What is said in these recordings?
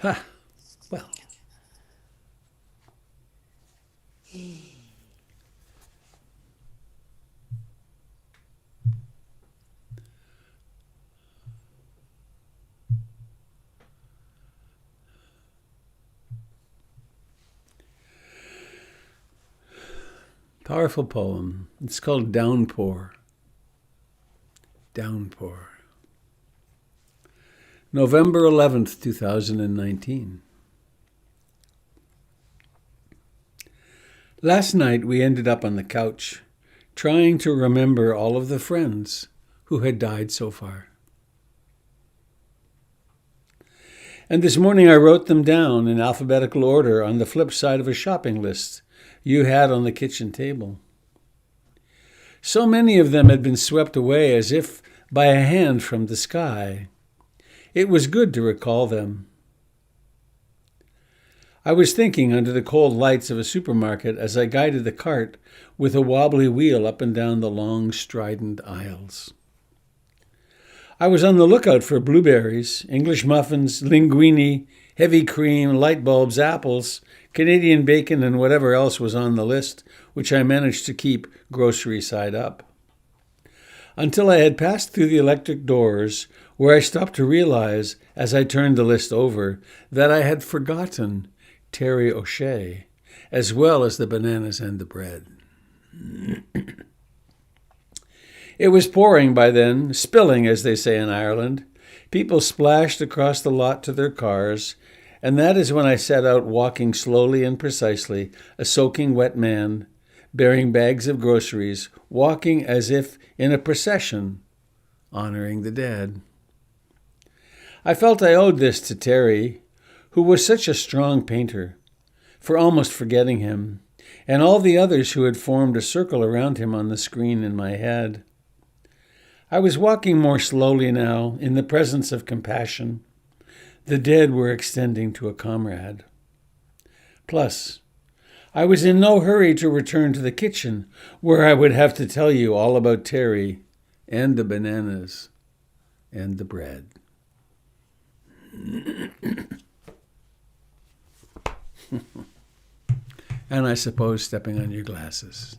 Well, powerful poem. It's called Downpour. Downpour. November 11th, 2019. Last night we ended up on the couch, trying to remember all of the friends who had died so far. And this morning I wrote them down in alphabetical order on the flip side of a shopping list you had on the kitchen table. So many of them had been swept away as if by a hand from the sky. It was good to recall them. I was thinking under the cold lights of a supermarket as I guided the cart with a wobbly wheel up and down the long, strident aisles. I was on the lookout for blueberries, English muffins, linguine, heavy cream, light bulbs, apples, Canadian bacon, and whatever else was on the list, which I managed to keep grocery side up. Until I had passed through the electric doors, where I stopped to realize, as I turned the list over, that I had forgotten Terry O'Shea, as well as the bananas and the bread. It was pouring by then, spilling, as they say in Ireland. People splashed across the lot to their cars, and that is when I set out walking slowly and precisely, a soaking wet man, bearing bags of groceries, walking as if in a procession, honoring the dead. I felt I owed this to Terry, who was such a strong painter, for almost forgetting him, and all the others who had formed a circle around him on the screen in my head. I was walking more slowly now, in the presence of compassion. The dead were extending to a comrade. Plus, I was in no hurry to return to the kitchen, where I would have to tell you all about Terry and the bananas and the bread. And I suppose stepping on your glasses.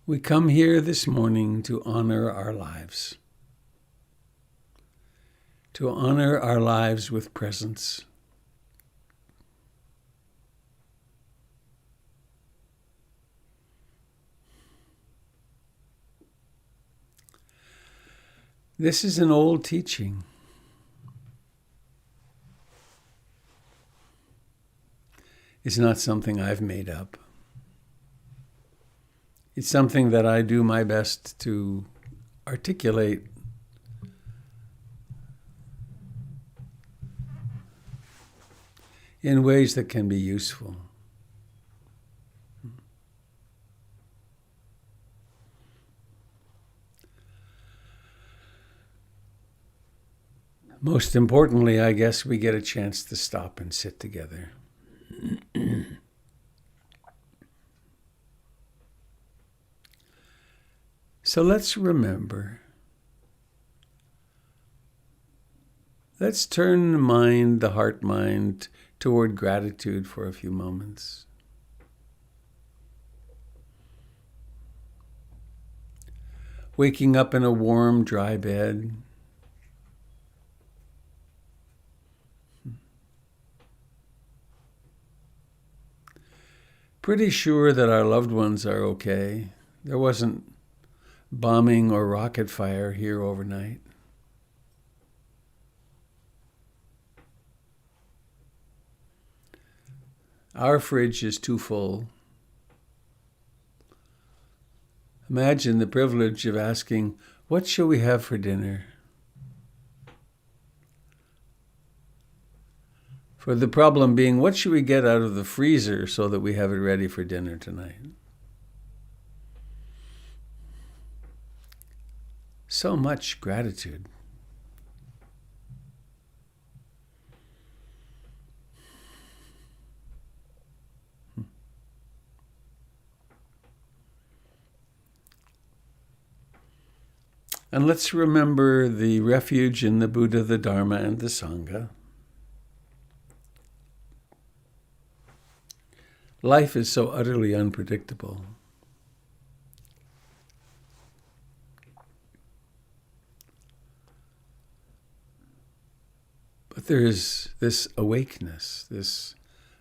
We come here this morning to honor our lives. To honor our lives with presence. This is an old teaching. It's not something I've made up. It's something that I do my best to articulate in ways that can be useful. Most importantly, I guess we get a chance to stop and sit together. So let's remember. Let's turn the heart mind, toward gratitude for a few moments. Waking up in a warm, dry bed. Pretty sure that our loved ones are okay. There wasn't bombing or rocket fire here overnight. Our fridge is too full. Imagine the privilege of asking, what shall we have for dinner? For the problem being, what should we get out of the freezer so that we have it ready for dinner tonight? So much gratitude. And let's remember the refuge in the Buddha, the Dharma, and the Sangha. Life is so utterly unpredictable. But there is this awakeness, this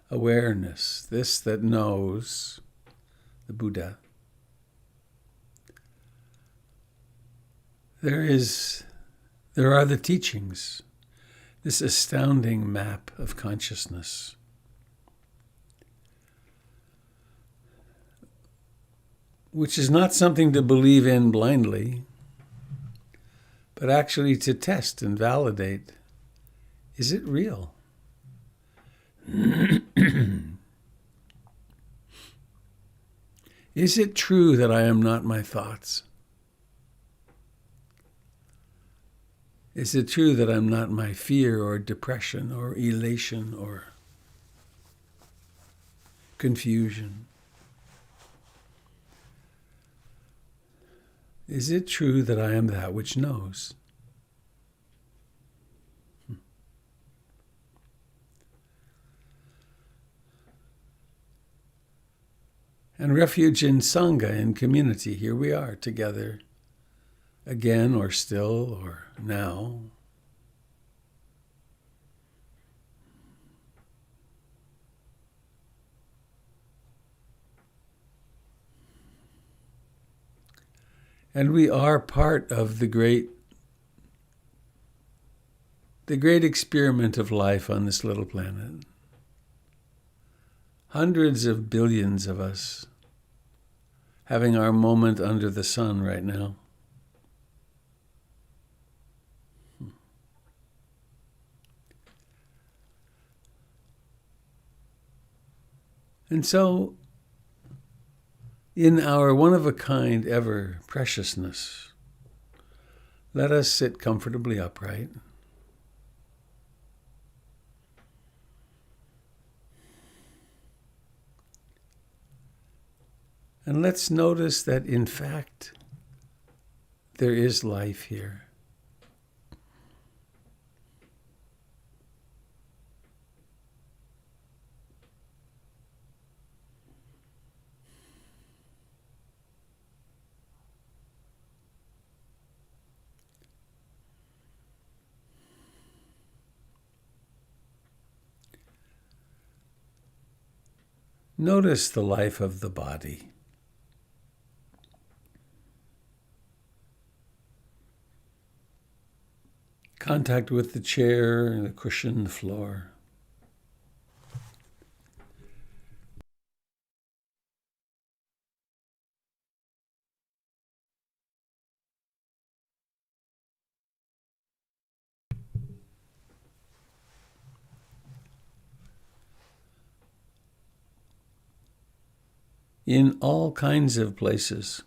awareness, this that knows, the Buddha. There are the teachings, this astounding map of consciousness. Which is not something to believe in blindly, but actually to test and validate. Is it real? Is it true that I am not my thoughts? Is it true that I'm not my fear or depression or elation or confusion? Is it true that I am that which knows? And refuge in Sangha, in community, here we are together, again or still or now. And we are part of the great experiment of life on this little planet. Hundreds of billions of us having our moment under the sun right now. And so, in our one-of-a-kind ever preciousness, let us sit comfortably upright. And let's notice that, in fact, there is life here. Notice the life of the body. Contact with the chair, the cushion, the floor. In all kinds of places,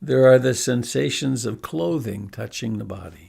there are the sensations of clothing touching the body.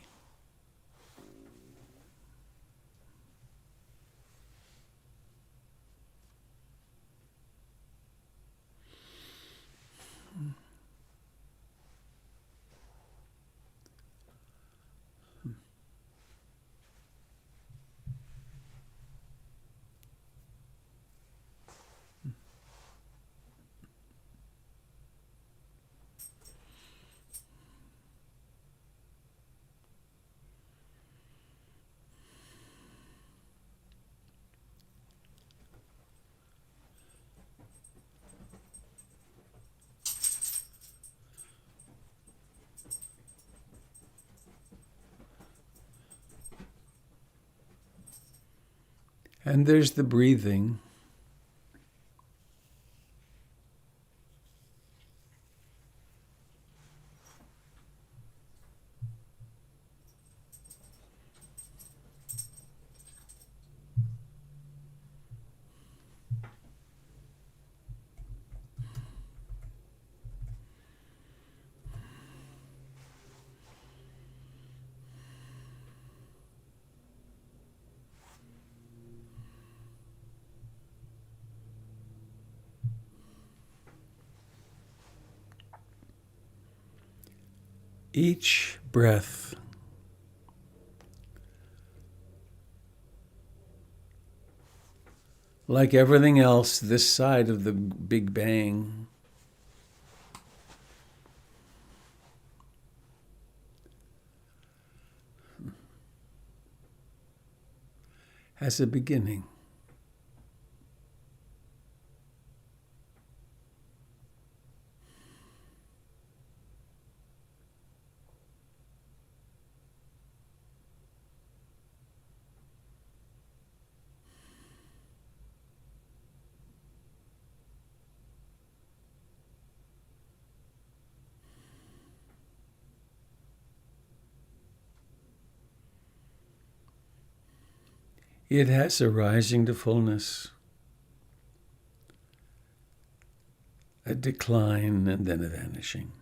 And there's the breathing. Each breath like everything else this side of the Big Bang, has a beginning. It has a rising to fullness, a decline, and then a vanishing.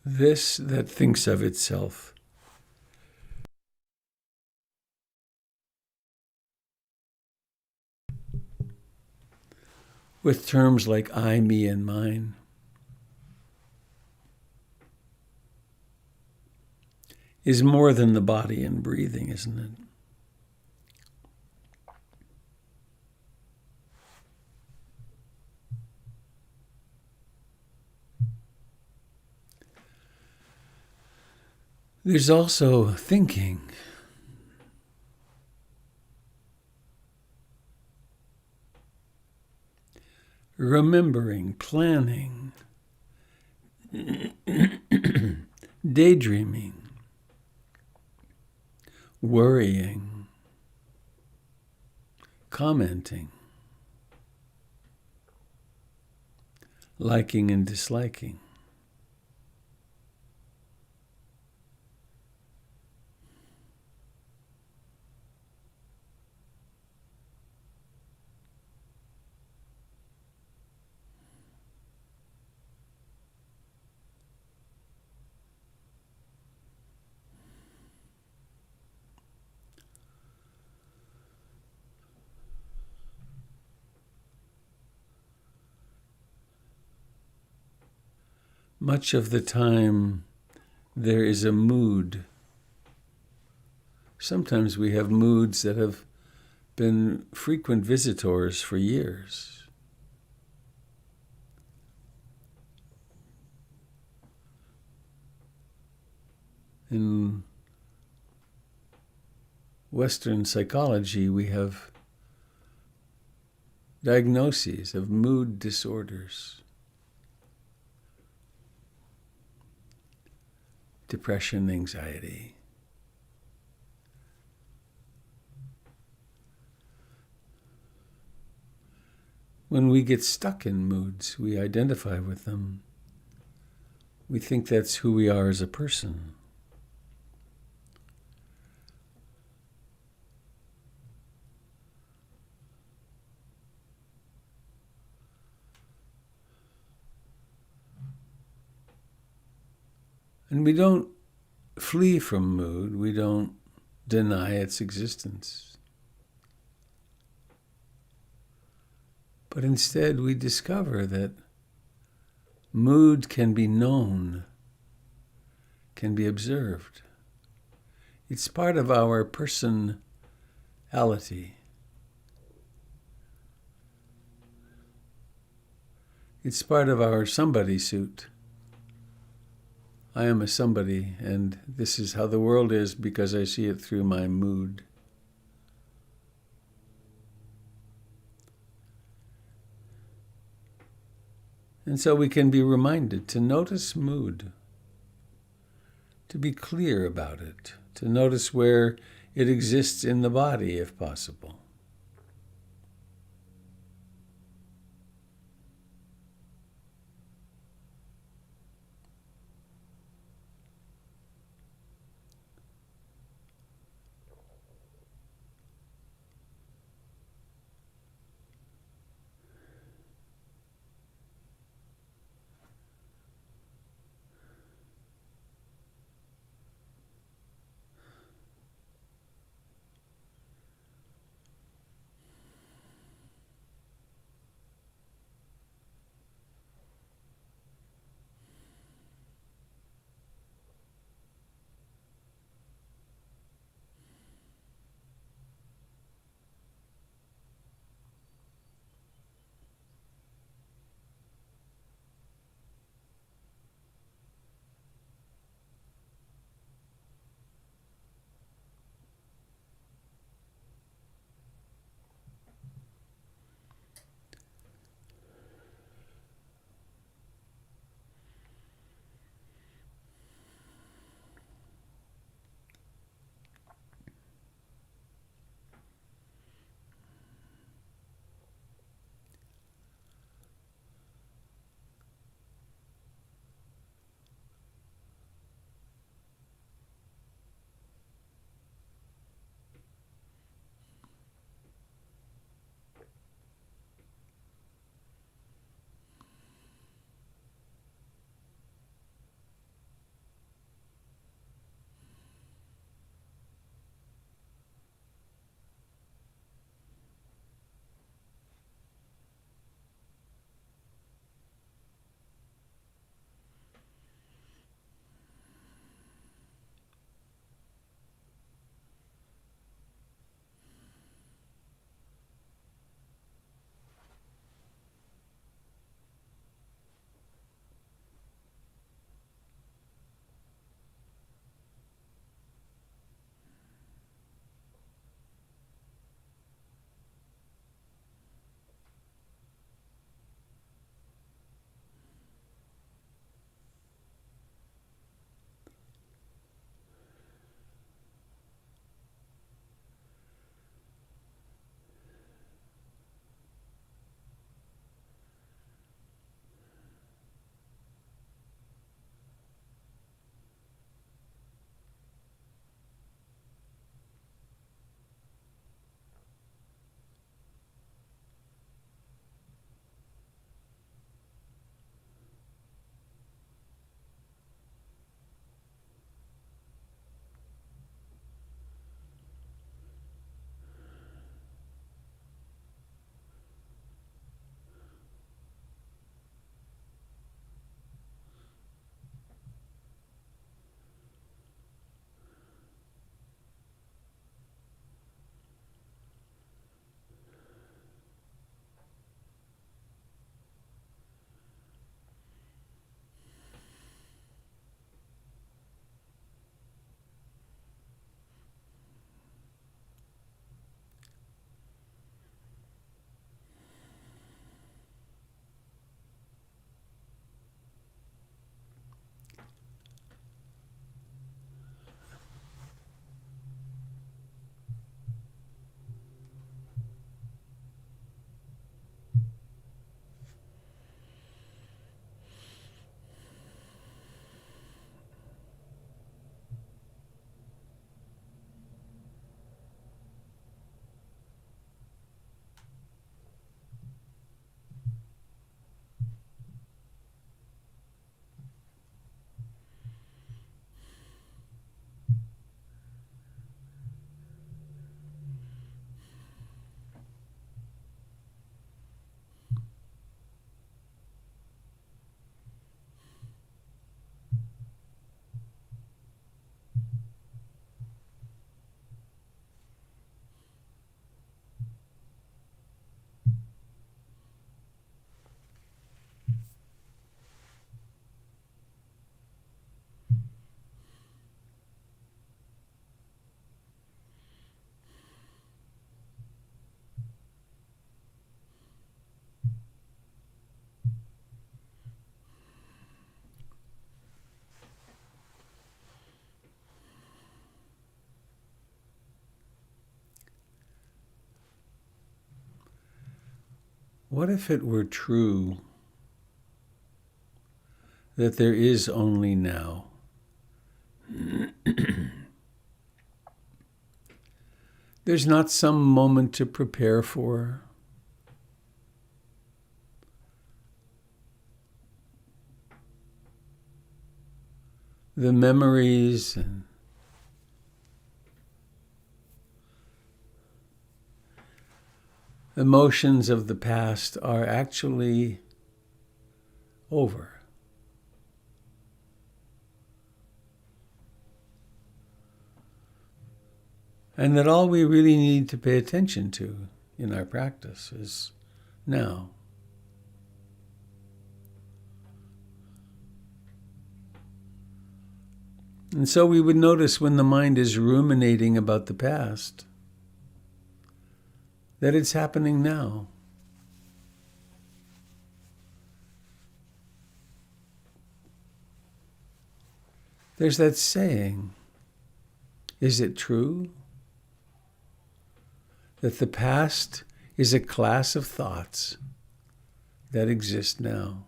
This that thinks of itself with terms like I, me, and mine is more than the body and breathing, isn't it? There's also thinking. Remembering, planning, daydreaming, worrying, commenting, liking and disliking. Much of the time, there is a mood. Sometimes we have moods that have been frequent visitors for years. In Western psychology, we have diagnoses of mood disorders. Depression, anxiety. When we get stuck in moods, we identify with them. We think that's who we are as a person. And we don't flee from mood. We don't deny its existence. But instead, we discover that mood can be known, can be observed. It's part of our personality. It's part of our somebody suit, I am a somebody, and this is how the world is because I see it through my mood. And so we can be reminded to notice mood, to be clear about it, to notice where it exists in the body if possible. What if it were true that there is only now? There's not some moment to prepare for. The memories and emotions of the past are actually over. And that all we really need to pay attention to in our practice is now. And so we would notice when the mind is ruminating about the past, that it's happening now. There's that saying, is it true that the past is a class of thoughts that exist now?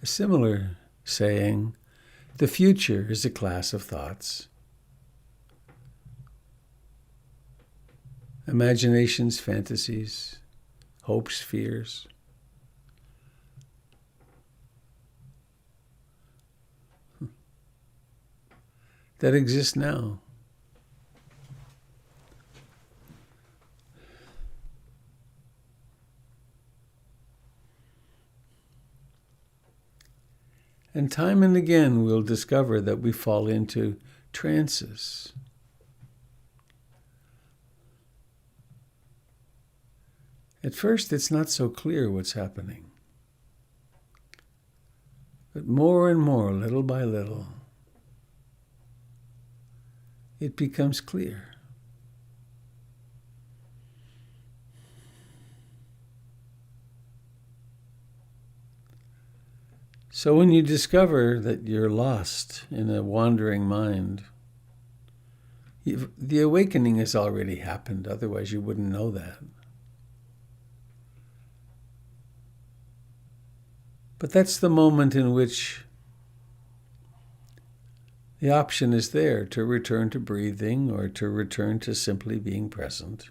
A similar saying, the future is a class of thoughts. Imaginations, fantasies, hopes, fears. That exist now. And time and again we'll discover that we fall into trances. At first it's not so clear what's happening. But more and more, little by little, it becomes clear. So when you discover that you're lost in a wandering mind, the awakening has already happened, otherwise you wouldn't know that. But that's the moment in which the option is there to return to breathing or to return to simply being present.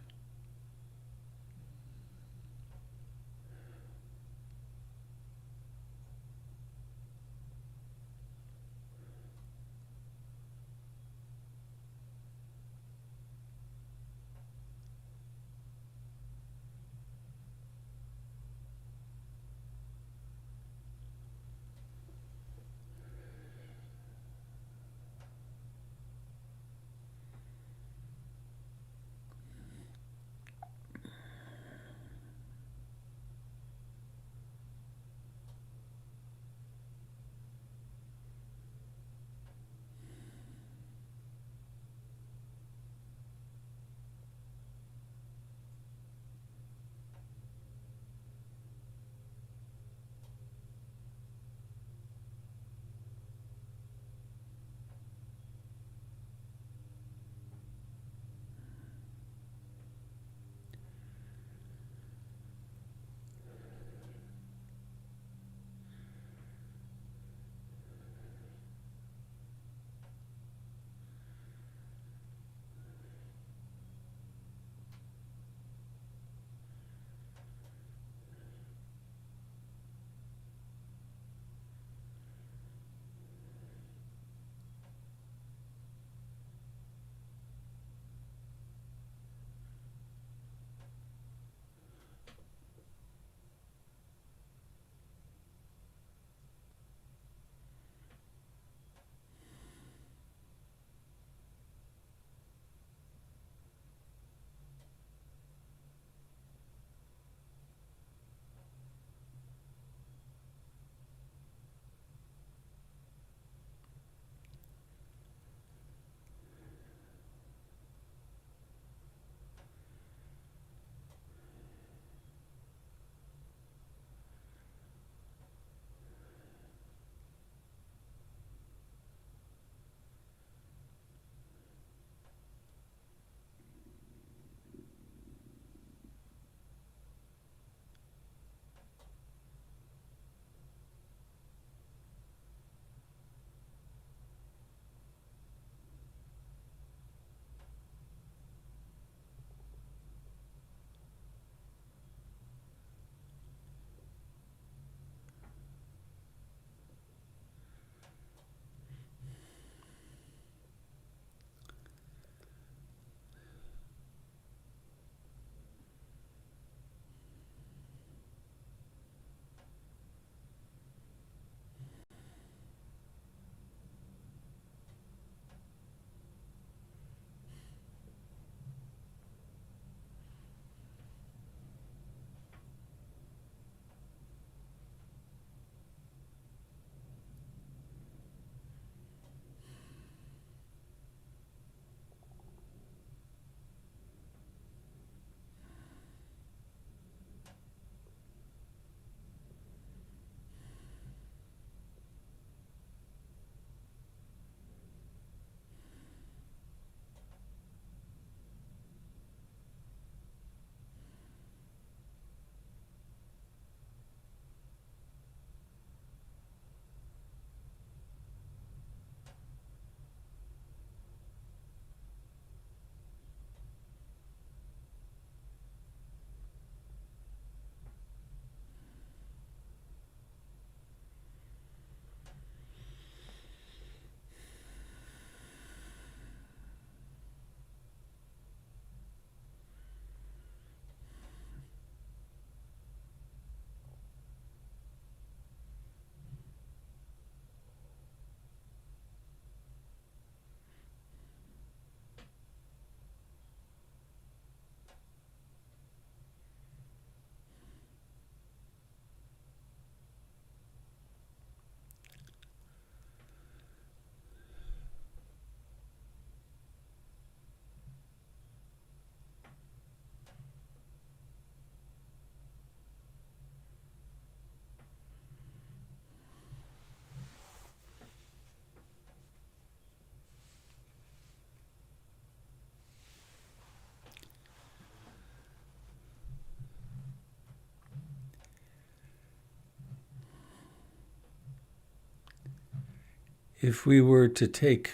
If we were to take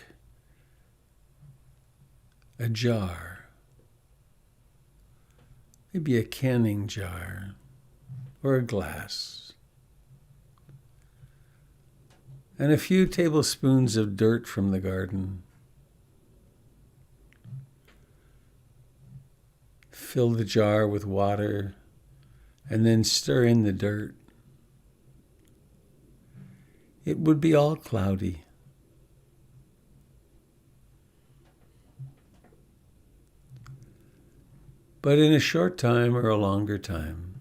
a jar, maybe a canning jar or a glass, and a few tablespoons of dirt from the garden, fill the jar with water, and then stir in the dirt, it would be all cloudy. But in a short time or a longer time,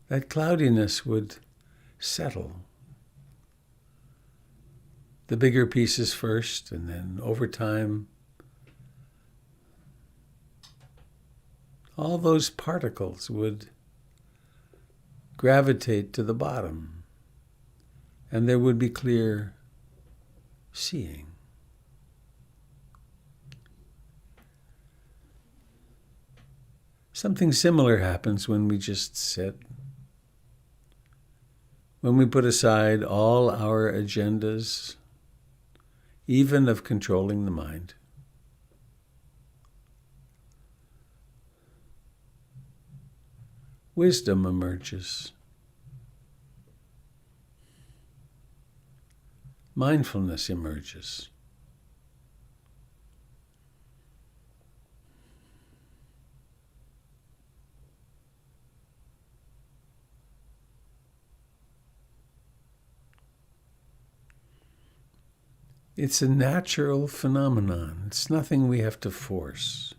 that cloudiness would settle. The bigger pieces first, and then over time, all those particles would gravitate to the bottom, and there would be clear seeing. Something similar happens when we just sit. When we put aside all our agendas, even of controlling the mind. Wisdom emerges. Mindfulness emerges. It's a natural phenomenon. It's nothing we have to force.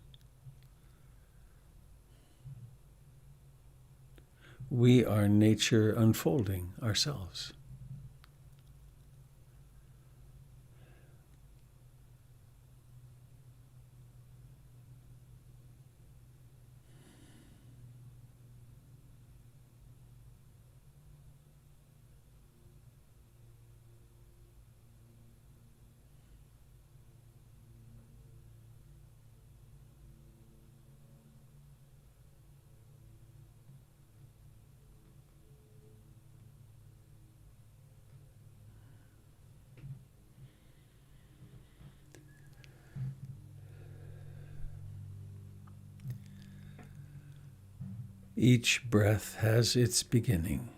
We are nature unfolding ourselves. Each breath has its beginning.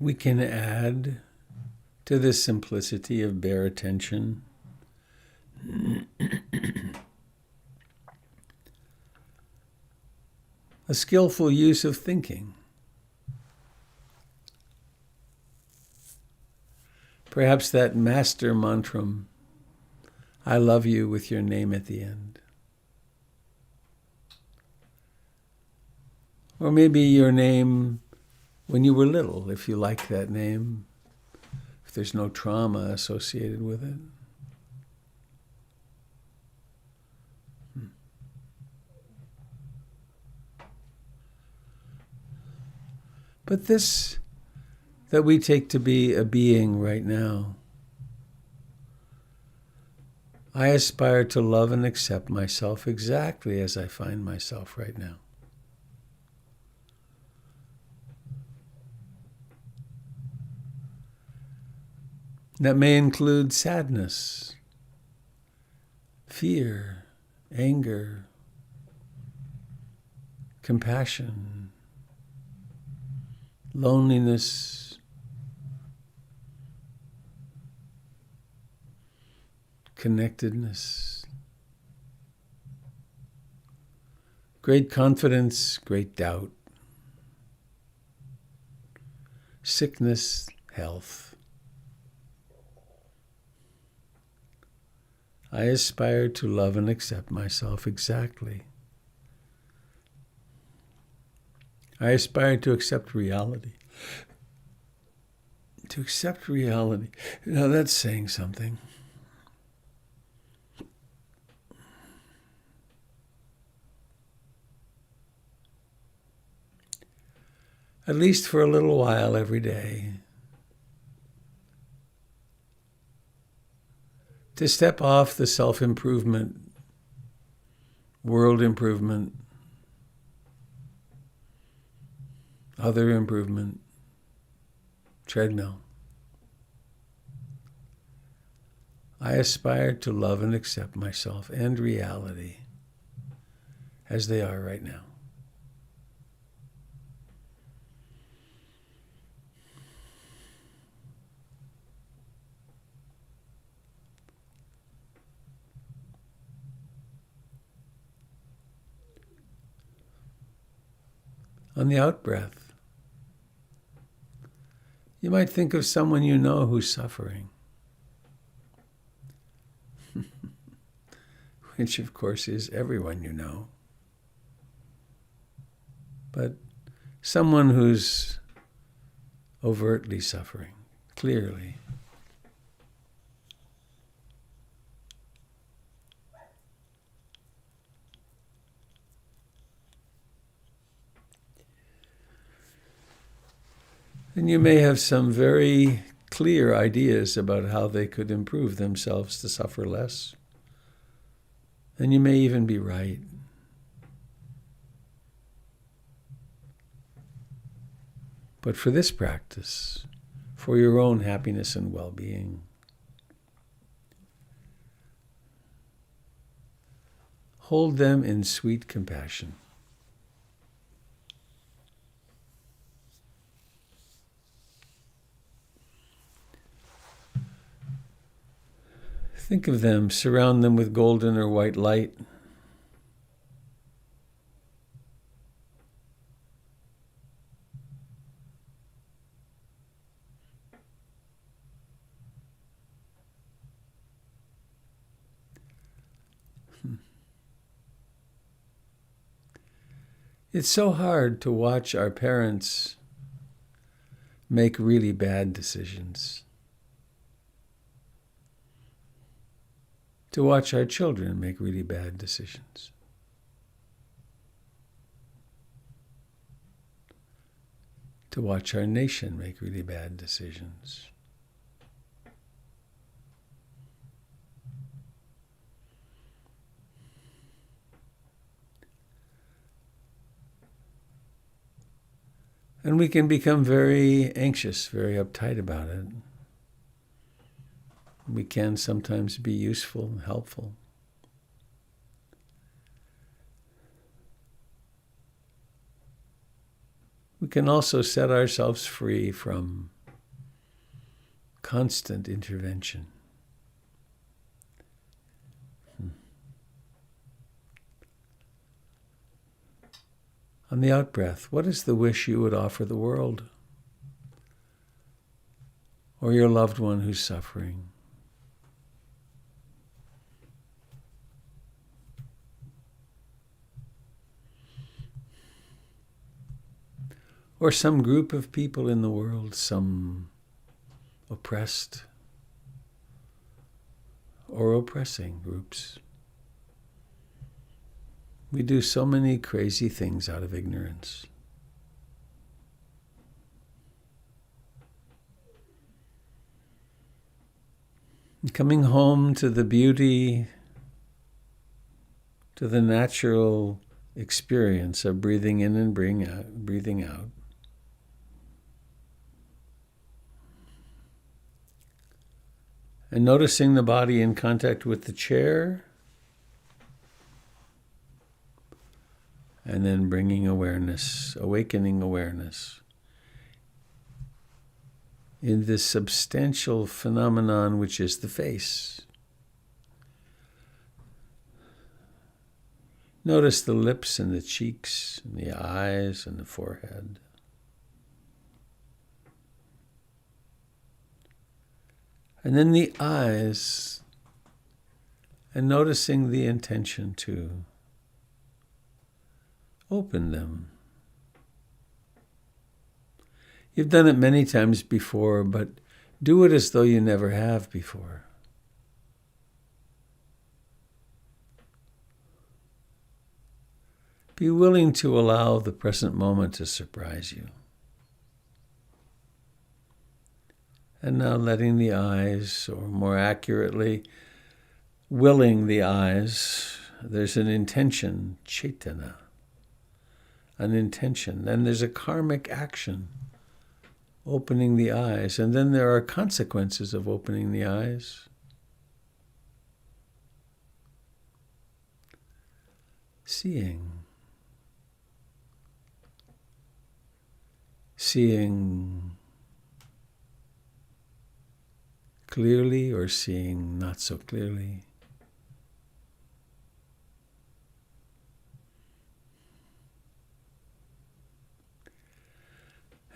we can add to the simplicity of bare attention a skillful use of thinking. Perhaps that master mantra, I love you, with your name at the end. Or maybe your name when you were little, if you like that name, if there's no trauma associated with it. But this that we take to be a being right now, I aspire to love and accept myself exactly as I find myself right now. That may include sadness, fear, anger, compassion, loneliness, connectedness, great confidence, great doubt, sickness, health. I aspire to love and accept myself exactly. I aspire to accept reality. To accept reality. Now that's saying something. At least for a little while every day. To step off the self-improvement, world improvement, other improvement treadmill. I aspire to love and accept myself and reality as they are right now. On the out-breath, you might think of someone you know who's suffering, which of course is everyone you know, but someone who's overtly suffering, clearly. And you may have some very clear ideas about how they could improve themselves to suffer less. And you may even be right. But for this practice, for your own happiness and well-being, hold them in sweet compassion. Think of them, surround them with golden or white light. It's so hard to watch our parents make really bad decisions. To watch our children make really bad decisions. To watch our nation make really bad decisions. And we can become very anxious, very uptight about it. We can sometimes be useful and helpful. We can also set ourselves free from constant intervention. On the out-breath, what is the wish you would offer the world or your loved one who's suffering? Or some group of people in the world, some oppressed or oppressing groups. We do so many crazy things out of ignorance. Coming home to the beauty, to the natural experience of breathing in and breathing out. And noticing the body in contact with the chair, and then bringing awareness, awakening awareness in this substantial phenomenon which is the face. Notice the lips and the cheeks and the eyes and the forehead. And then the eyes, and noticing the intention to open them. You've done it many times before, but do it as though you never have before. Be willing to allow the present moment to surprise you. And now letting the eyes, or more accurately, willing the eyes, there's an intention, chaitana, an intention. Then there's a karmic action, opening the eyes. And then there are consequences of opening the eyes. Seeing clearly or seeing not so clearly.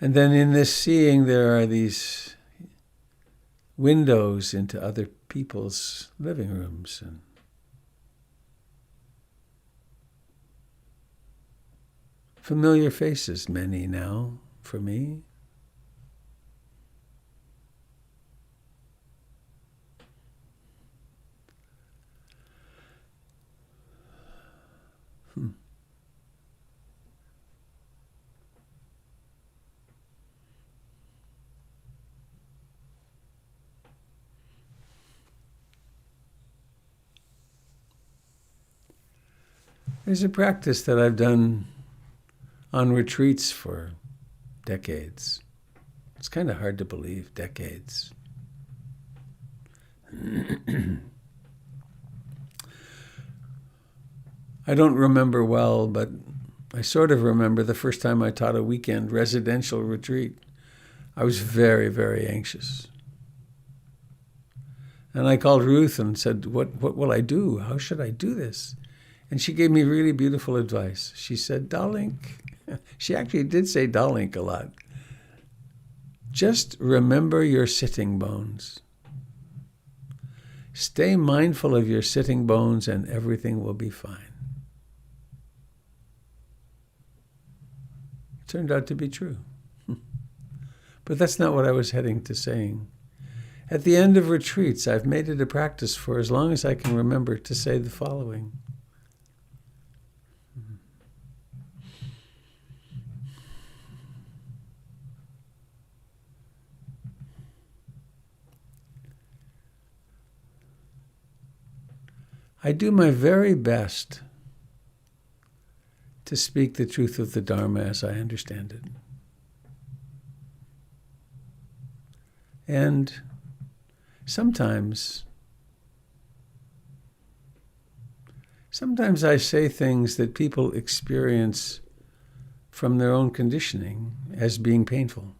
And then in this seeing, there are these windows into other people's living rooms and familiar faces, many now for me. There's a practice that I've done on retreats for decades. It's kind of hard to believe, decades. I don't remember well, but I sort of remember the first time I taught a weekend residential retreat. I was very, very anxious. And I called Ruth and said, what will I do? How should I do this? And she gave me really beautiful advice. She said, Darling, she actually did say darling a lot. Just remember your sitting bones. Stay mindful of your sitting bones and everything will be fine. It turned out to be true. But that's not what I was heading to saying. At the end of retreats, I've made it a practice for as long as I can remember to say the following. I do my very best to speak the truth of the Dharma as I understand it. And sometimes I say things that people experience from their own conditioning as being painful.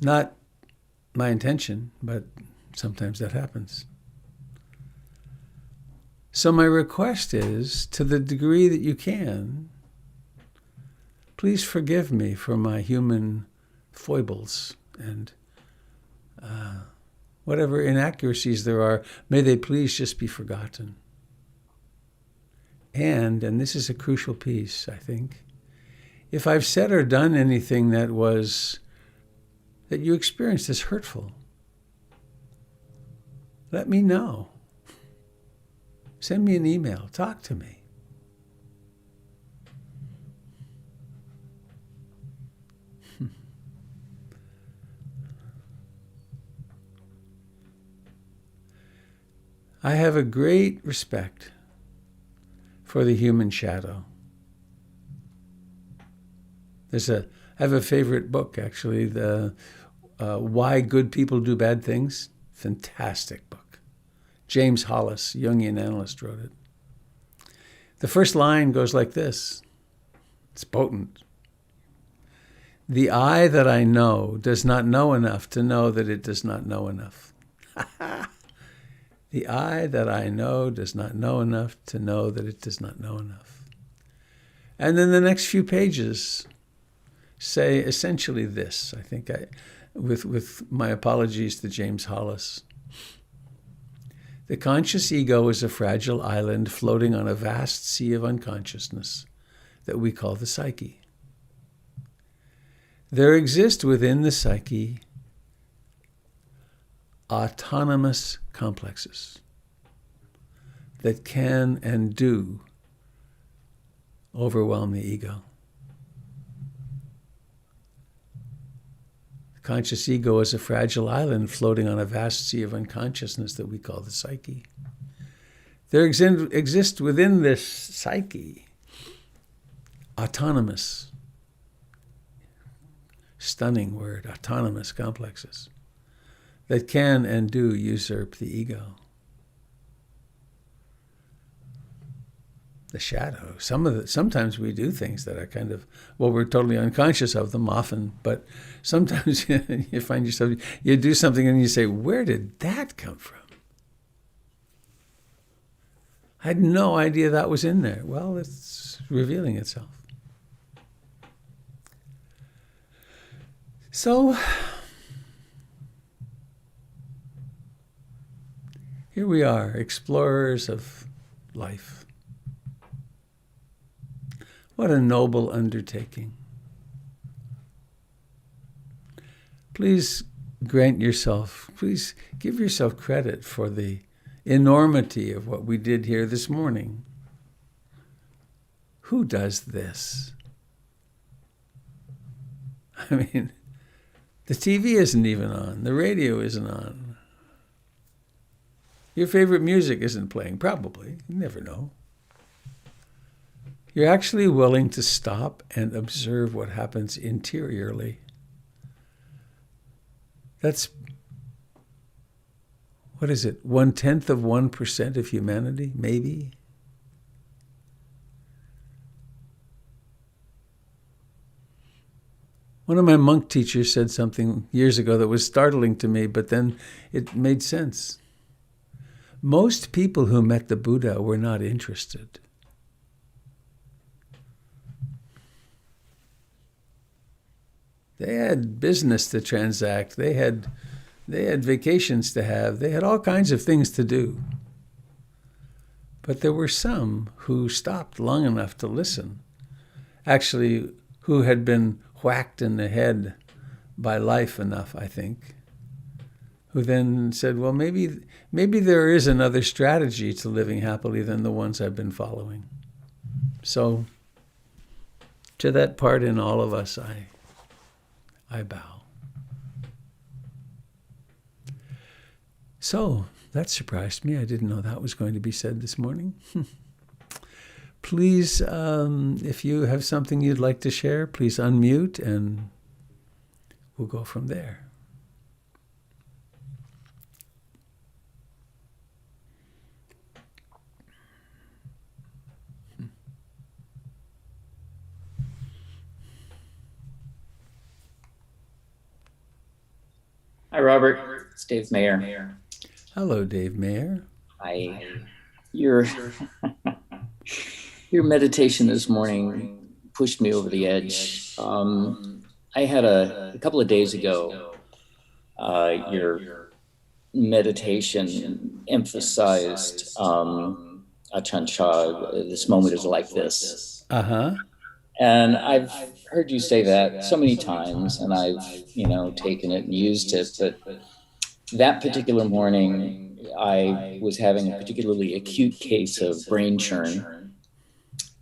Not my intention, but sometimes that happens. So my request is, to the degree that you can, please forgive me for my human foibles and whatever inaccuracies there are, may they please just be forgotten. And this is a crucial piece, I think, if I've said or done anything that you experienced as hurtful, let me know. Send me an email. Talk to me. I have a great respect for the human shadow. I have a favorite book, actually, the Why Good People Do Bad Things. Fantastic book. James Hollis, Jungian analyst, wrote it. The first line goes like this. It's potent. The I that I know does not know enough to know that it does not know enough. The I that I know does not know enough to know that it does not know enough. And then the next few pages say essentially this, I think, with my apologies to James Hollis. The conscious ego is a fragile island floating on a vast sea of unconsciousness that we call the psyche. There exist within the psyche autonomous complexes that can and do overwhelm the ego. The conscious ego is a fragile island floating on a vast sea of unconsciousness that we call the psyche. There exist within this psyche autonomous, stunning word, autonomous complexes that can and do usurp the ego. The shadow. Sometimes we do things that are kind of, we're totally unconscious of them often, but sometimes you find yourself, you do something and you say, where did that come from? I had no idea that was in there. Well, it's revealing itself. So, here we are, explorers of life. What a noble undertaking. Please please give yourself credit for the enormity of what we did here this morning. Who does this? I mean, the TV isn't even on. The radio isn't on. Your favorite music isn't playing, probably. You never know. You're actually willing to stop and observe what happens interiorly. That's, 1/10% of humanity, maybe? One of my monk teachers said something years ago that was startling to me, but then it made sense. Most people who met the Buddha were not interested. They had business to transact. They had vacations to have. They had all kinds of things to do. But there were some who stopped long enough to listen. Actually, who had been whacked in the head by life enough, I think, who then said, well, maybe there is another strategy to living happily than the ones I've been following. So, to that part in all of us, I bow. So, that surprised me. I didn't know that was going to be said this morning. Please, if you have something you'd like to share, please unmute and we'll go from there. Hi, Robert. It's Dave Mayer. Hello, Dave Mayer. I your your meditation this morning pushed me over the edge. I had a couple of days ago. Your meditation emphasized Achan Chah. This moment is like this, Uh-huh. and I've heard you say that so many times, and I've taken it and used it, but that particular morning, I was having a particularly acute case of brain churn,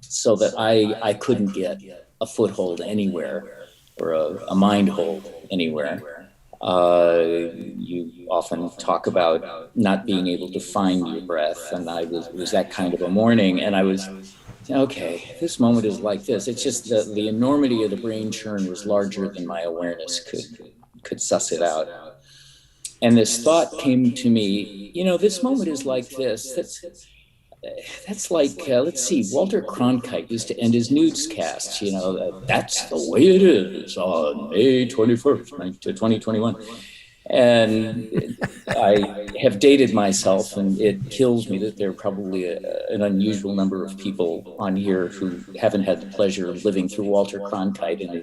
so that I couldn't get a foothold anywhere or a mind hold anywhere. You often talk about not being able to find your breath, and it was that kind of a morning, and I was okay. This moment is like this. It's just the enormity of the brain churn was larger than my awareness could suss it out. And this thought came to me, this moment is like this. That's like, let's see, Walter Cronkite used to end his newscasts, that's the way it is on May 21st, 2021. And I have dated myself, and it kills me that there are probably an unusual number of people on here who haven't had the pleasure of living through Walter Cronkite and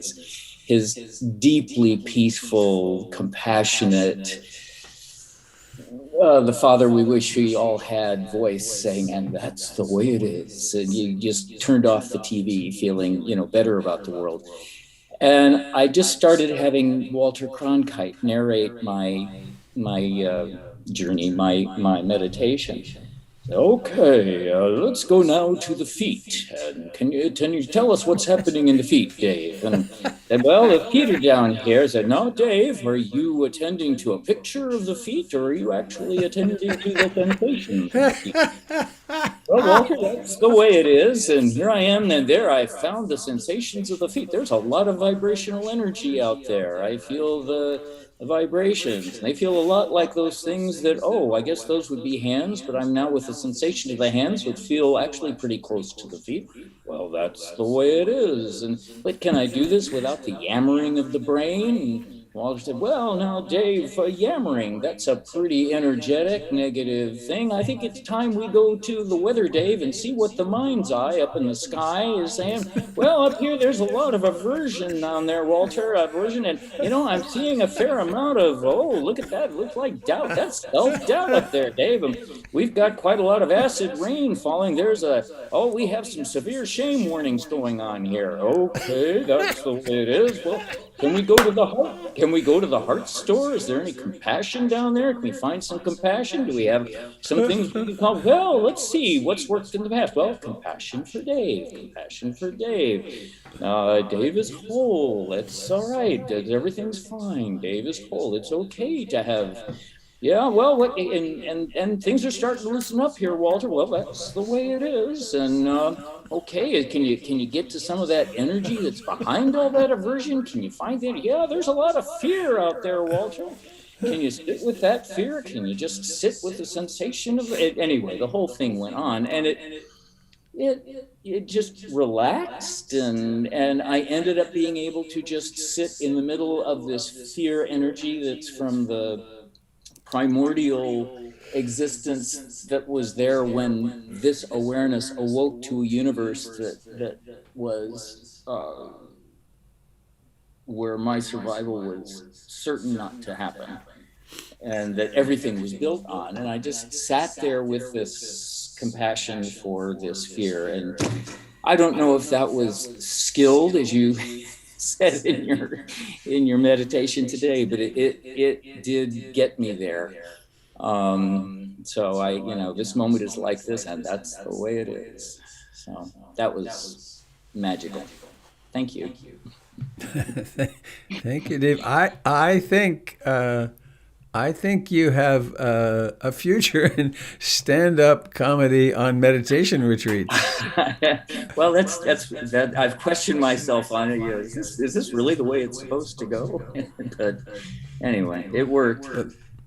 his deeply peaceful, compassionate, the father we wish we all had voice saying, and that's the way it is. And you just turned off the TV feeling, better about the world. And I just started having Walter Cronkite narrate my journey, my meditation. Okay, let's go now to the feet. And can you tell us what's happening in the feet, Dave? And said, well, the feet are down here. I said, no, Dave, are you attending to a picture of the feet, or are you actually attending to the sensations of the feet? Well, Walter, that's the way it is. And here I am, and there I found the sensations of the feet. There's a lot of vibrational energy out there. I feel the vibrations. They feel a lot like those things that, I guess those would be hands, but I'm now with the sensation of the hands, which feel actually pretty close to the feet. Well, that's the way it is. But can I do this without the yammering of the brain? And Walter said, well, now, Dave, yammering, that's a pretty energetic, negative thing. I think it's time we go to the weather, Dave, and see what the mind's eye up in the sky is saying. Well, up here, there's a lot of aversion down there, Walter, aversion. And, I'm seeing a fair amount of, look at that. It looks like doubt. That's self-doubt up there, Dave. And we've got quite a lot of acid rain falling. We have some severe shame warnings going on here. Okay, that's the way it is. Well, can we go to the heart? Can we go to the heart store? Is there any compassion down there? Can we find some compassion? Do we have some things we can call? Well, let's see what's worked in the past. Well, compassion for Dave. Compassion for Dave. Dave is whole. It's all right. Everything's fine. Dave is whole. It's okay to have. Yeah, well, and things are starting to loosen up here, Walter. Well, that's the way it is, and okay. Can you get to some of that energy that's behind all that aversion? Can you find that? Yeah, there's a lot of fear out there, Walter. Can you sit with that fear? Can you just sit with the sensation of it? Anyway, the whole thing went on, and it just relaxed, and I ended up being able to just sit in the middle of this fear energy that's from the primordial existence that was there when this awareness awoke to a universe that was where my survival was certain not to happen, and that everything was built on. And I just sat there with this compassion for this fear. And I don't know if that was skilled, as you said in your meditation today, but it did get me there. So this moment is like this, and that's the way it is. So that was magical. Thank you. Thank you, Dave. I think you have a future in stand-up comedy on meditation retreats. Well, that I've questioned myself on it. Is this really the way it's supposed to go? But anyway, it worked.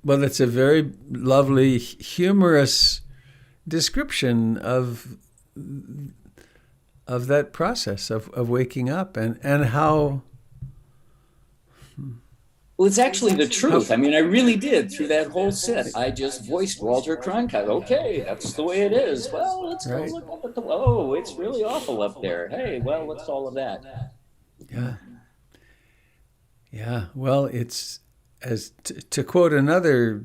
Well, it's a very lovely, humorous description of that process of waking up and how Well, it's actually the truth. I mean, I really did through that whole set. I just voiced Walter Cronkite. Okay, that's the way it is. Well, let's go Right. look up at the, oh, it's really awful up there. Hey, well, what's all of that? Yeah. Yeah. Well, it's to quote another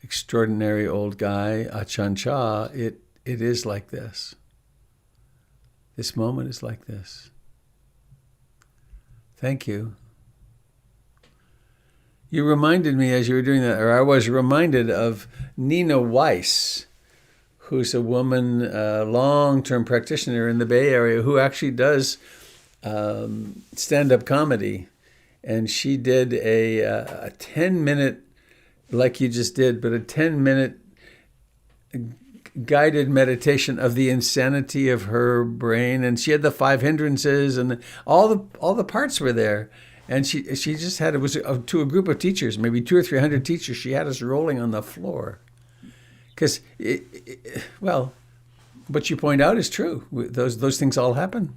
extraordinary old guy, Achan Cha, it is like this. This moment is like this. Thank you. You reminded me as you were doing that, or I was reminded of Nina Weiss, who's a woman, long-term practitioner in the Bay Area, who actually does stand-up comedy. And she did a 10-minute, like you just did, but a 10-minute guided meditation of the insanity of her brain. And she had the 5 hindrances, and all the parts were there. And she just had, it was to a group of teachers, maybe 200 or 300 teachers. She had us rolling on the floor. Because, well, what you point out is true. Those things all happen.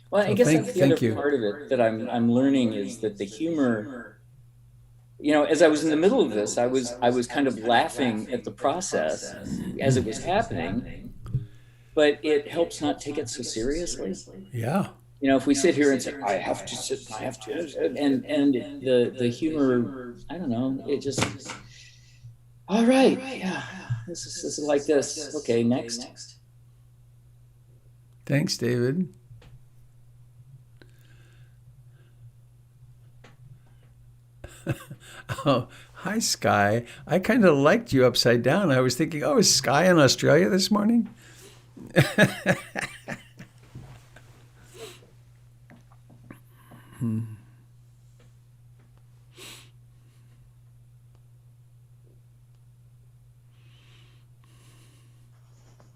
Well, So I guess that's the thank other you. part of it that I'm learning is that the humor, you know, as I was in the middle of this, I was kind of laughing at the process as it was happening, but it helps not take it so seriously. Yeah. You know, if we sit here and say, I have to sit, I have to, and the humor, I don't know, it just, all right, yeah, this is like this. Okay, next. Thanks, David. Oh, hi, Sky. I kind of liked you upside down. I was thinking, oh, is Sky in Australia this morning?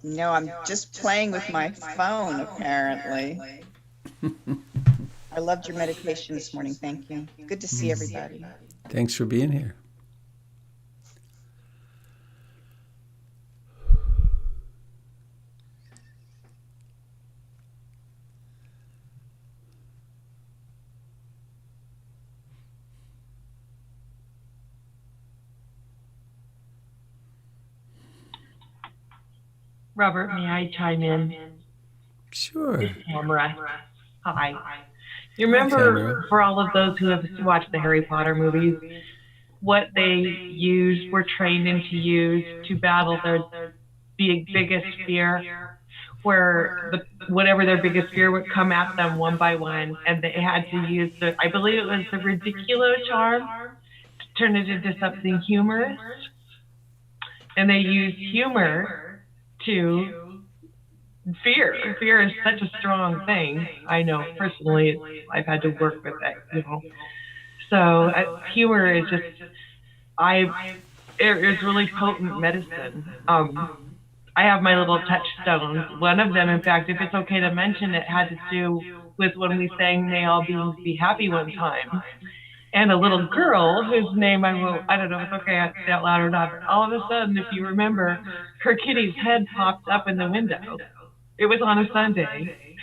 No, I'm just playing with my phone, apparently. I loved your meditation this morning. Thank you. Good to see everybody. Thanks for being here. Robert, may I chime in? Sure. It's Tamara. Hi. You Tamara. remember, for all of those who have watched the Harry Potter movies, what they used, were trained into use to battle their biggest fear, where whatever their biggest fear would come at them one by one, and they had to use I believe it was the ridiculo charm, to turn it into something humorous, and they used humor to fear. Fear is such a strong thing. I know personally, I've had to work with it, So humor is just, it is really potent medicine. I have my little touchstones. One of them, in fact, if it's okay to mention it, had to do with when we sang "May All Beings Be Happy" one time. And a little girl whose name I don't know if it's okay I say out loud or not, but all of a sudden, if you remember, her kitty's head popped up in the window. It was on a Sunday.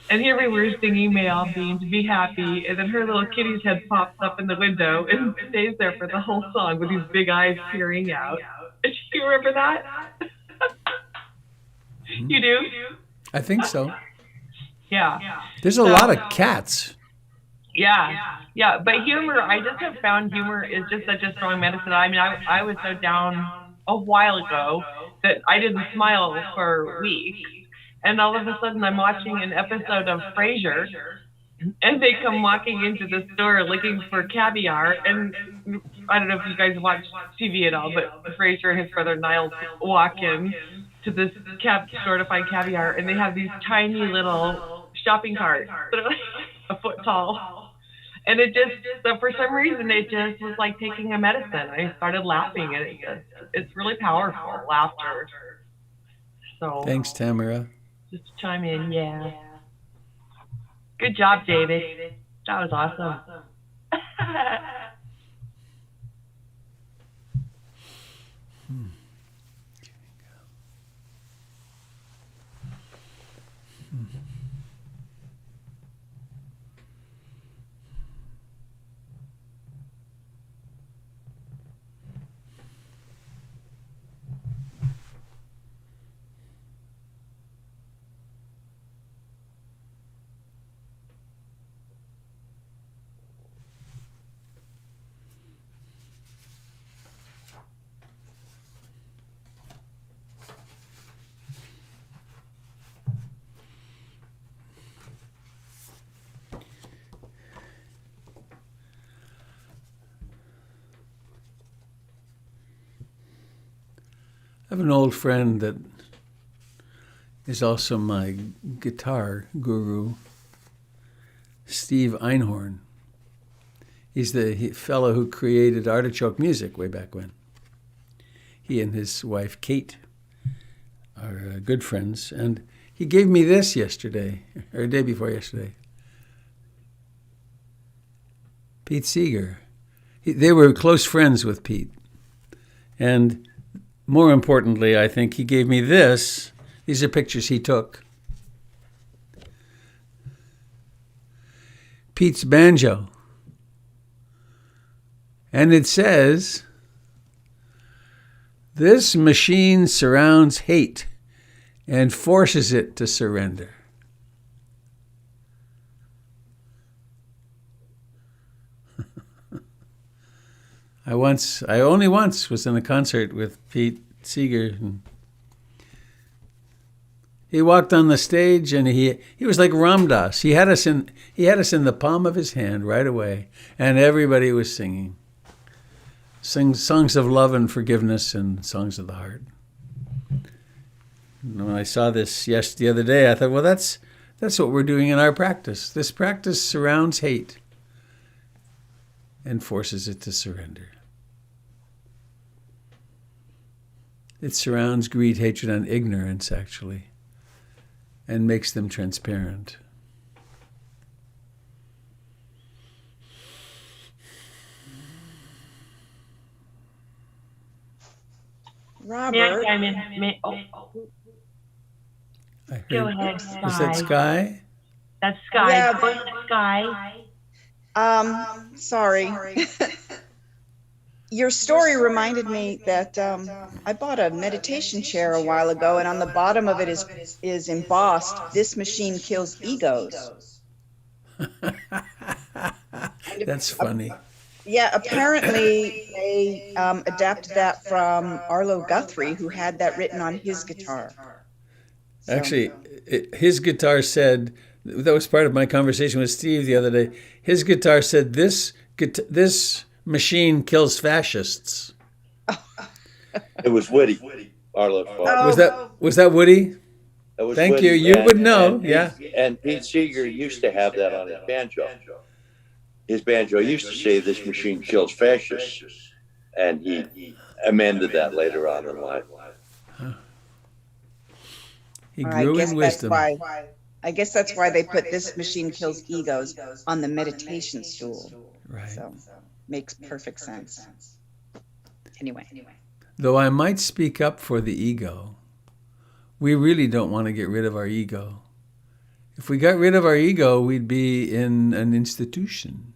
And here we were singing "May All Beings Be Happy," and then her little kitty's head pops up in the window and stays there for the whole song with these big eyes peering out. Do you remember that? You do? I think so. Yeah. There's a lot of cats. Yeah. But humor, I just have found humor is just such a strong medicine. I mean, I was so down a while ago that I didn't smile for weeks. And all of a sudden I'm watching an episode of Frasier, and they come walking into the store looking for caviar. And I don't know if you guys watch TV at all, but Frasier and his brother Niles walk in to this store to find caviar, and they have these tiny little shopping carts that are like a foot tall. And it just, so for some reason, it just was like taking a medicine. I started laughing, and it's really powerful, laughter. So Thanks, Tamara. just chime in, yeah. Good job, David. That was awesome. have an old friend that is also my guitar guru, Steve Einhorn. He's the fellow who created Artichoke Music way back when. He and his wife, Kate, are good friends. And he gave me this yesterday, or day before yesterday. Pete Seeger. They were close friends with Pete. And more importantly, I think he gave me this. These are pictures he took. Pete's banjo. And it says, "This machine surrounds hate and forces it to surrender." I only once was in a concert with Pete Seeger. And he walked on the stage and he was like Ram Dass. He had us in the palm of his hand right away, and everybody was singing. Sing songs of love and forgiveness and songs of the heart. And when I saw this the other day, I thought, well, that's what we're doing in our practice. This practice surrounds hate and forces it to surrender. It surrounds greed, hatred, and ignorance, actually, and makes them transparent. Robert. Go ahead, Sky. Is that Sky? That's Sky. Yeah. Go ahead, Sky. Sorry. Your story reminded me that I bought a meditation chair a while ago, and on the bottom of it is embossed, "This machine kills egos." That's funny. Yeah, apparently they adapted that from Arlo Guthrie, who had that written on his guitar. So. Actually, his guitar said, that was part of my conversation with Steve the other day, his guitar said, this machine kills fascists. It was Woody, Arlo's father. Was that Woody? That was Thank Woody. you. You would know. Yeah. And Pete Seeger used to have that on his banjo. His banjo used to say, "This machine kills fascists," and he amended that later on in life. He grew in wisdom. I guess that's why they put "This machine kills egos" on the meditation stool. Right. So makes perfect sense. Anyway. Though I might speak up for the ego, we really don't want to get rid of our ego. If we got rid of our ego, we'd be in an institution.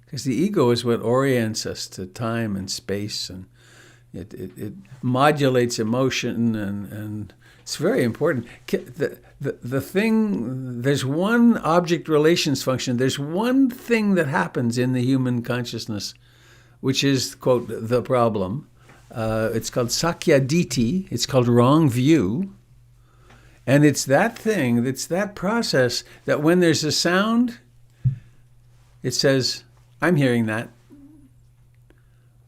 Because the ego is what orients us to time and space, and it modulates emotion, and it's very important. The thing, there's one object relations function, there's one thing that happens in the human consciousness, which is, quote, the problem. It's called sakyaditi, it's called wrong view. And it's that thing, it's that process that when there's a sound, it says, I'm hearing that.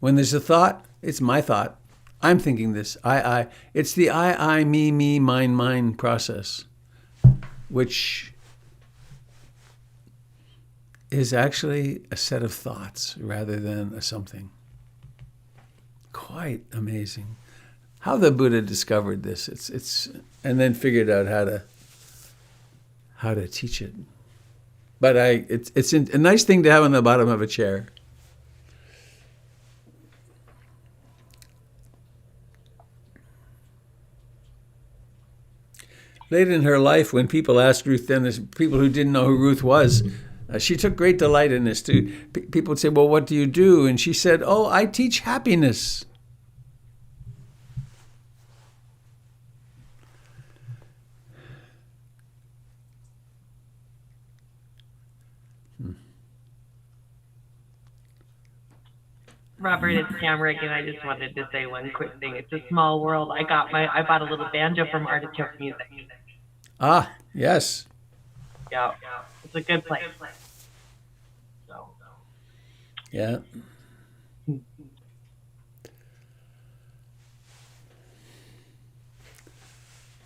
When there's a thought, it's my thought. I'm thinking this. I. It's the I, me, mine process, which is actually a set of thoughts rather than a something. Quite amazing. How the Buddha discovered this, it's and then figured out how to teach it. But it's a nice thing to have on the bottom of a chair. Late in her life, when people asked Ruth Dennis, people who didn't know who Ruth was, she took great delight in this too. People would say, well, what do you do? And she said, oh, I teach happiness. Robert, it's Tamrick, and I just wanted to say one quick thing. It's a small world. I bought a little banjo from Artichoke Music. Ah, yes. Yeah, it's a good place. So. Yeah.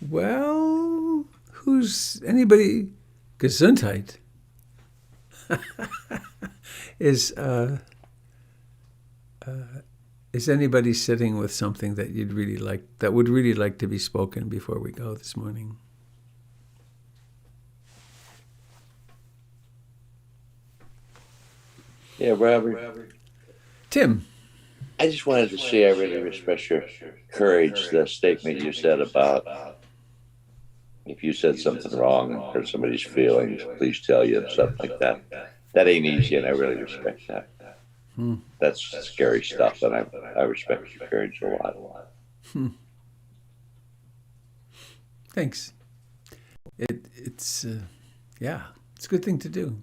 Well, who's anybody? Gesundheit is anybody sitting with something that you'd really like, that would really like to be spoken before we go this morning? Yeah, Robert. Tim. I just wanted to say I really respect your courage, the statement you said about if you said something wrong and hurt somebody's feelings, please tell you, stuff like that. That ain't easy, and I really respect that. That's scary stuff, and I respect your courage a lot. Thanks. It's a good thing to do.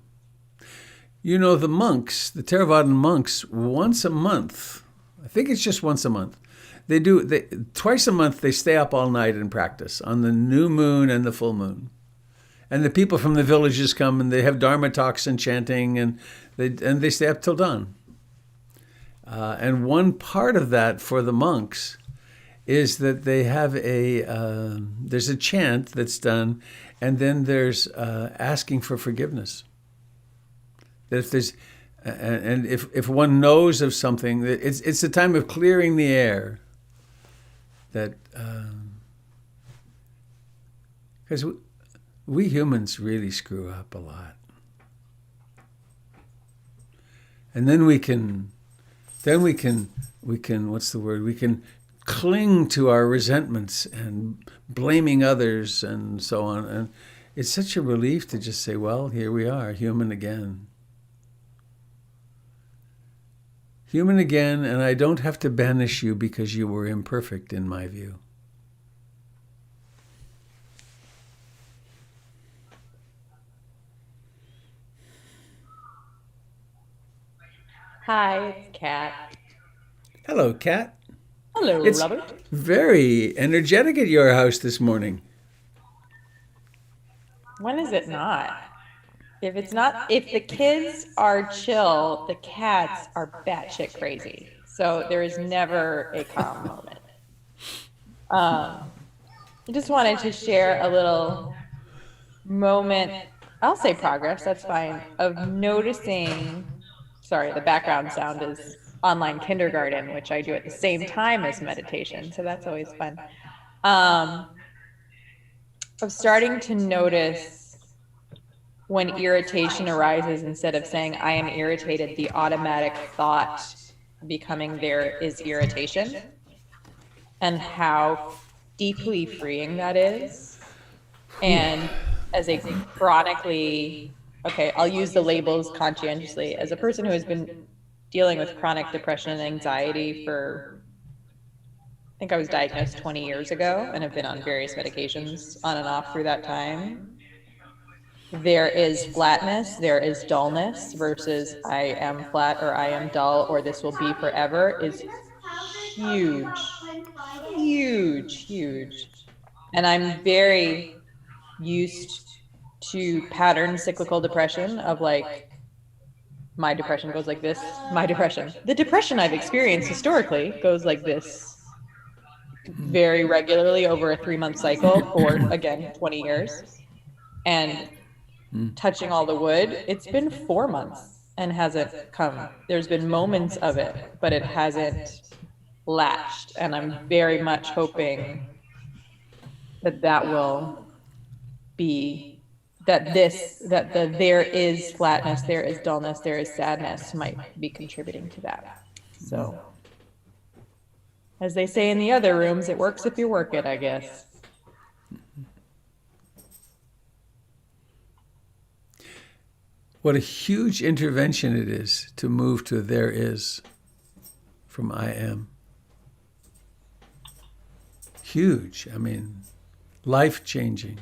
You know, the monks, the Theravadan monks, once a month, I think it's just once a month, twice a month they stay up all night and practice on the new moon and the full moon. And the people from the villages come and they have Dharma talks and chanting, and they stay up till dawn. And one part of that for the monks is that they have there's a chant that's done, and then there's asking for forgiveness. That if there's, and if one knows of something, it's a time of clearing the air. That because we humans really screw up a lot, and then we can what's the word? We can cling to our resentments and blaming others and so on. And it's such a relief to just say, well, here we are, human again. Human again, and I don't have to banish you because you were imperfect in my view. Hi, it's Kat. Hello, Kat. Hello, It's Robert. very energetic at your house this morning. When is it not? If the kids are chill, the cats are batshit crazy. So there is never a calm moment. I just wanted to share a little moment, I'll say progress, that's fine, of noticing, sorry, the background sound is online kindergarten, which I do at the same time as meditation. So that's always fun. Of starting to notice when irritation arises, instead of saying, I am irritated, the automatic thought becoming there is irritation, and how deeply freeing that is. And as a chronically, okay, I'll use the labels conscientiously, as a person who has been dealing with chronic depression and anxiety for, I think I was diagnosed 20 years ago and have been on various medications on and off through that time. There is flatness, there is dullness versus I am flat or I am dull or this will be forever is huge, huge, huge. And I'm very used to pattern cyclical depression of like, my depression goes like this, my depression. The depression I've experienced historically goes like this very regularly over a 3-month cycle for, again, 20 years. And touching all the wood, it's been 4 months and hasn't come. There's been moments of it, but it hasn't latched. And I'm very much hoping that will be, that there is flatness, there is dullness, there is sadness might be contributing to that. So, as they say in the other rooms, it works if you work it, I guess. What a huge intervention it is to move to there is from I am. Huge. I mean, life-changing.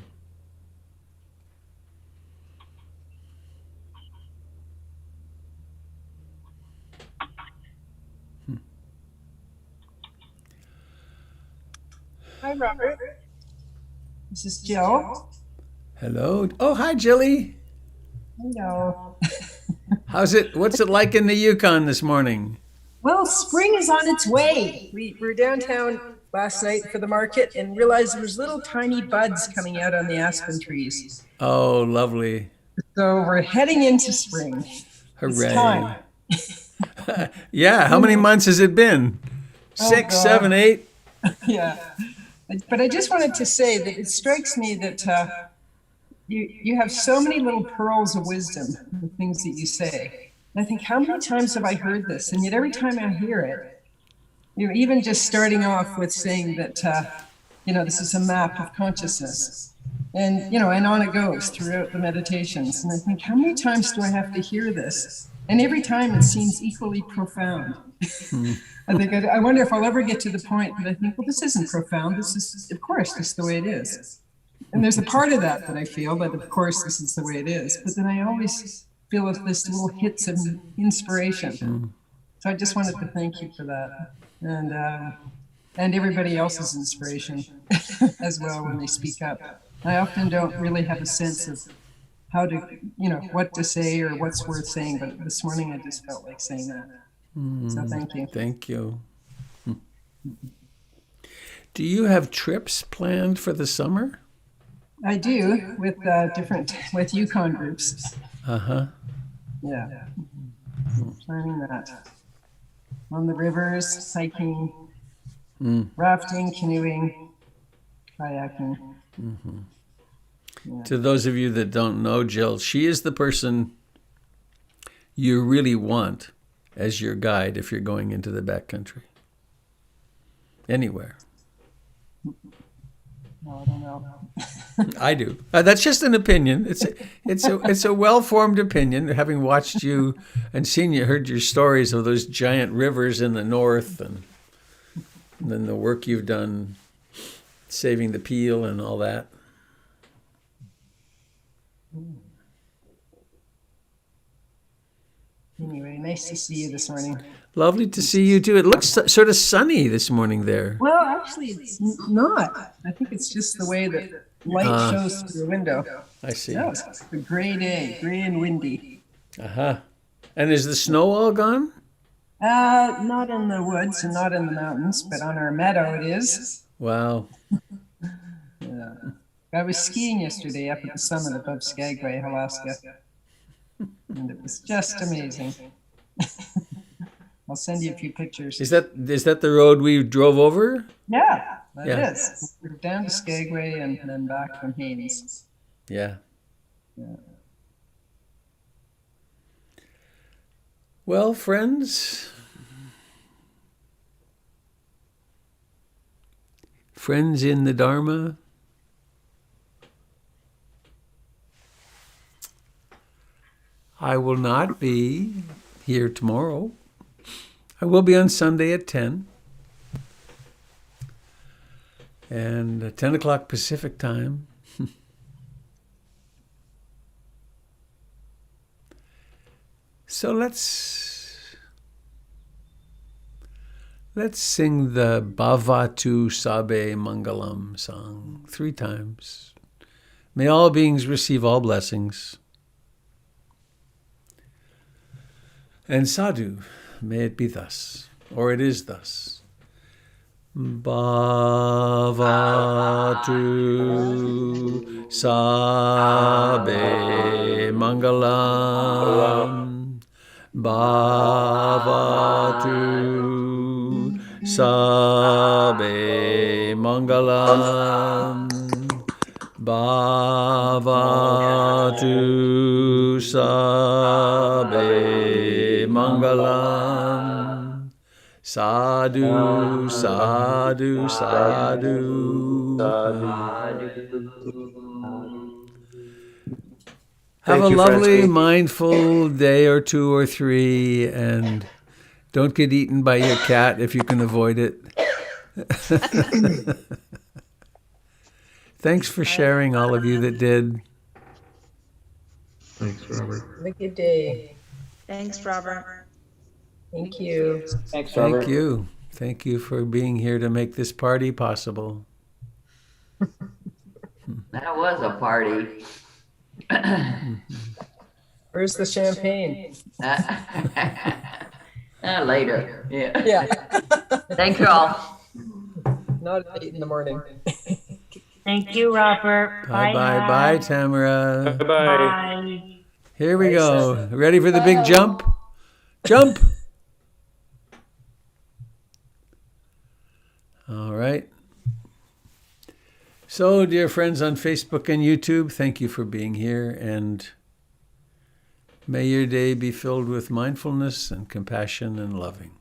Hi, Robert. This is Jill. Hello. Oh, hi, Jilly. Hello. How's it? What's it like in the Yukon this morning? Well, spring is on its way. We're downtown last night for the market and realized there was little tiny buds coming out on the aspen trees. Oh, lovely. So we're heading into spring. Hooray. It's time. Yeah, how many months has it been? 6, God. 7, 8? Yeah. But I just wanted to say that it strikes me that you have so many little pearls of wisdom, the things that you say. And I think, how many times have I heard this? And yet every time I hear it, even just starting off with saying that, this is a map of consciousness. And, and on it goes throughout the meditations. And I think, how many times do I have to hear this? And every time it seems equally profound. I wonder if I'll ever get to the point that I think, well, this isn't profound. This is, of course, this is the way it is. And there's a part of that I feel that, of course, this is the way it is. But then I always feel this little hits of inspiration. So I just wanted to thank you for that. And everybody else's inspiration as well when they speak up. I often don't really have a sense of how to, what to say or what's worth saying. But this morning I just felt like saying that. So thank you. Thank you. Do you have trips planned for the summer? I do, with with Yukon groups. Uh-huh. Yeah. Planning that. On the rivers, hiking, rafting, canoeing, kayaking. Yeah. To those of you that don't know Jill, she is the person you really want as your guide if you're going into the backcountry. Anywhere. No, I don't know. I do. That's just an opinion. It's a well-formed opinion, having watched you and heard your stories of those giant rivers in the north, and then the work you've done saving the peel and all that. Anyway, nice to see you this morning. Lovely to see you too. It looks sort of sunny this morning there. Well, actually, it's not. I think it's just the way that light shows through the window. I see. No, it's a gray day, gray and windy. Uh-huh. And is the snow all gone? Not in the woods and not in the mountains, but on our meadow it is. Wow. Yeah. I was skiing yesterday up at the summit above Skagway, Alaska. And it was just amazing. I'll send you a few pictures. Is that the road we drove over? Yeah, that is. We're down to Skagway and then back from Haines. Yeah. Yeah. Well, friends in the Dharma, I will not be here tomorrow. I will be on Sunday at 10. And 10 o'clock Pacific time. So let's sing the Bhavatu Sabe Mangalam song 3 times. May all beings receive all blessings. And sadhu, may it be thus, or it is thus. Bhavatu Sabe Mangalam. Bhavatu Sabe Mangalam. Bhavatu Sabe Mangalam. Sadhu, sadhu, sadhu. Have a lovely, mindful day or 2 or 3, and don't get eaten by your cat if you can avoid it. Thanks for sharing, all of you that did. Thanks, Robert. Have a good day. Thanks, Robert. Thank you. Thanks, Robert. Thank you. Thank you for being here to make this party possible. That was a party. Where's the champagne? Later. Yeah. Yeah. Thank you all. not at 8 in the morning. Thank you, Robert. Bye, Tamara. Bye-bye. Bye. Here we Bye, go. Seth. Ready for the big jump? Jump! All right. So, dear friends on Facebook and YouTube, thank you for being here, and may your day be filled with mindfulness and compassion and loving.